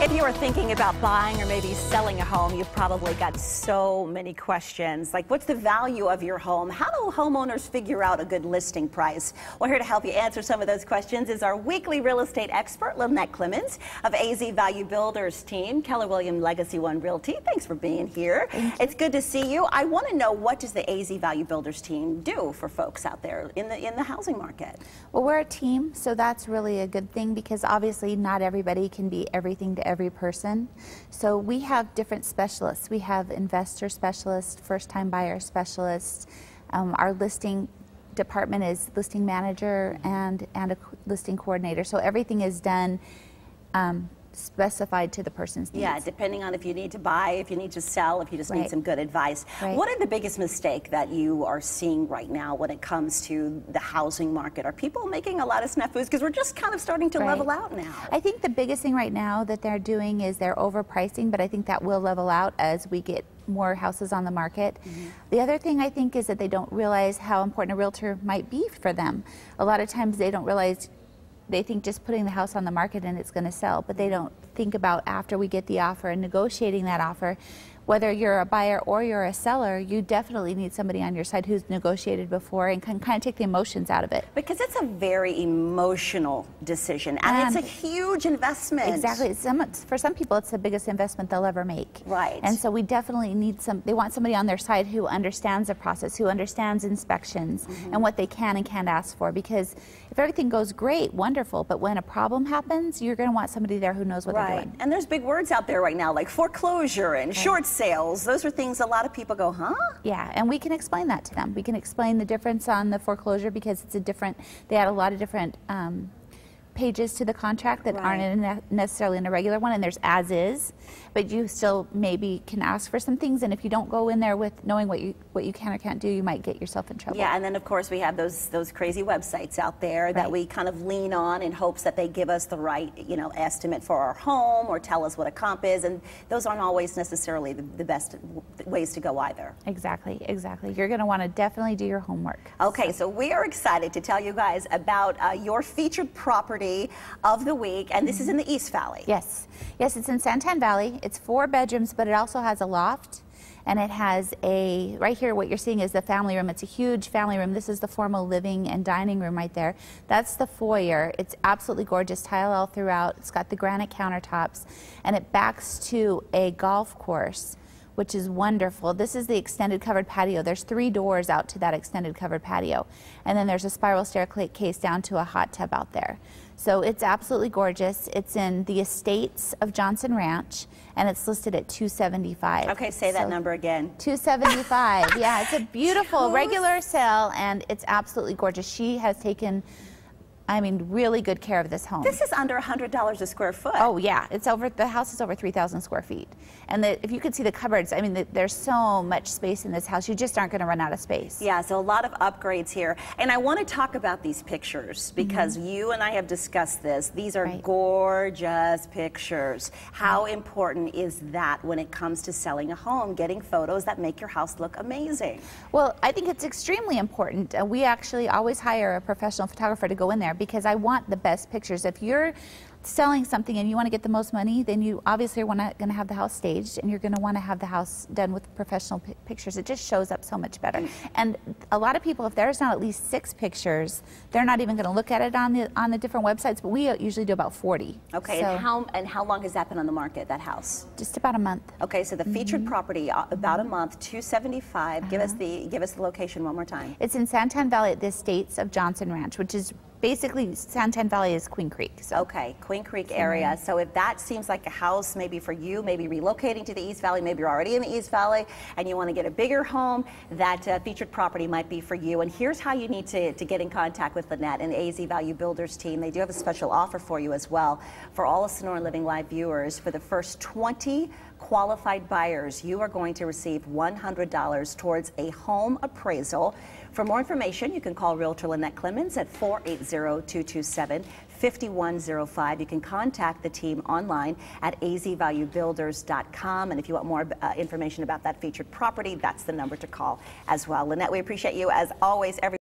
If you are thinking about buying or maybe selling a home, you've probably got so many questions. Like, what's the value of your home? How do homeowners figure out a good listing price? Well, here to help you answer some of those questions is our weekly real estate expert, Lynette Clemens of AZ Value Builders team, Keller Williams Legacy One Realty. Thanks for being here. It's good to see you. I want to know, what does the AZ Value Builders team do for folks out there in the housing market? Well, we're a team, so that's really a good thing, because obviously not everybody can be everything to every person. So we have different specialists. We have investor specialists, first-time buyer specialists. Our listing department is listing manager and a listing coordinator. So everything is done specified to the person's needs. Yeah, depending on if you need to buy, if you need to sell, if you just need some good advice. What are the biggest mistake that you are seeing right now when it comes to the housing market? Are people making a lot of snafus? Because we're just kind of starting to level out now. I think the biggest thing right now that they're doing is they're overpricing, but I think that will level out as we get more houses on the market. The other thing I think is that they don't realize how important a realtor might be for them. A lot of times they don't realize. They think just putting the house on the market and it's going to sell, but they don't think about after we get the offer and negotiating that offer. Whether you're a buyer or you're a seller, you definitely need somebody on your side who's negotiated before and can kind of take the emotions out of it. Because it's a very emotional decision, and it's a huge investment. Exactly. For some people, it's the biggest investment they'll ever make. Right. And so we definitely need they want somebody on their side who understands the process, who understands inspections and what they can and can't ask for. Because if everything goes great, wonderful, but when a problem happens, you're going to want somebody there who knows what they're doing. And there's big words out there right now, like foreclosure and short sales. Those are things a lot of people go, huh? Yeah, and we can explain that to them. We can explain the difference on the foreclosure, because it's a different, they add a lot of different pages to the contract that aren't necessarily in a regular one, and there's as is, but you still maybe can ask for some things, and if you don't go in there with knowing what you can or can't do, you might get yourself in trouble. Yeah, and then of course we have those crazy websites out there that we kind of lean on in hopes that they give us the right, estimate for our home or tell us what a comp is, and those aren't always necessarily the best ways to go either. Exactly. You're going to want to definitely do your homework. Okay, so we are excited to tell you guys about your featured property of the week, and this is in the East Valley. Yes, it's in Santan Valley. It's 4 bedrooms, but it also has a loft, and it has right here what you're seeing is the family room. It's a huge family room. This is the formal living and dining room right there. That's the foyer. It's absolutely gorgeous, tile all throughout. It's got the granite countertops, and it backs to a golf course, which is wonderful. This is the extended covered patio. There's 3 doors out to that extended covered patio. And then there's a spiral staircase down to a hot tub out there. So it's absolutely gorgeous. It's in the estates of Johnson Ranch, and it's listed at $275. Okay, say that number again. $275. Yeah, it's a beautiful regular sale, and it's absolutely gorgeous. She has taken, really good care of this home. This is under $100 a square foot. Oh yeah, the house is over 3,000 square feet. And if you could see the cupboards, there's so much space in this house, you just aren't going to run out of space. Yeah, so a lot of upgrades here. And I want to talk about these pictures, because you and I have discussed this. These are gorgeous pictures. How important is that when it comes to selling a home, getting photos that make your house look amazing? Well, I think it's extremely important. We actually always hire a professional photographer to go in there, because I want the best pictures. If you're selling something and you want to get the most money, then you obviously are going to have the house staged, and you're going to want to have the house done with professional pictures. It just shows up so much better. And a lot of people, if there's not at least 6 pictures, they're not even going to look at it on the different websites, but we usually do about 40. Okay, so, and how long has that been on the market, that house? Just about a month. Okay, so the featured property, about a month, $275. Give us the location one more time. It's in Santan Valley at the estates of Johnson Ranch, which is basically, Santan Valley is Queen Creek. So. Okay, Queen Creek area. So if that seems like a house maybe for you, maybe relocating to the East Valley, maybe you're already in the East Valley and you want to get a bigger home, that featured property might be for you. And here's how you need to get in contact with Lynette and the AZ Value Builders team. They do have a special offer for you as well. For all of Sonora Living Live viewers, for the first 20 qualified buyers, you are going to receive $100 towards a home appraisal. For more information, you can call Realtor Lynette Clemens at 480-227-5105. You can contact the team online at azvaluebuilders.com. And if you want more information about that featured property, that's the number to call as well. Lynette, we appreciate you as always.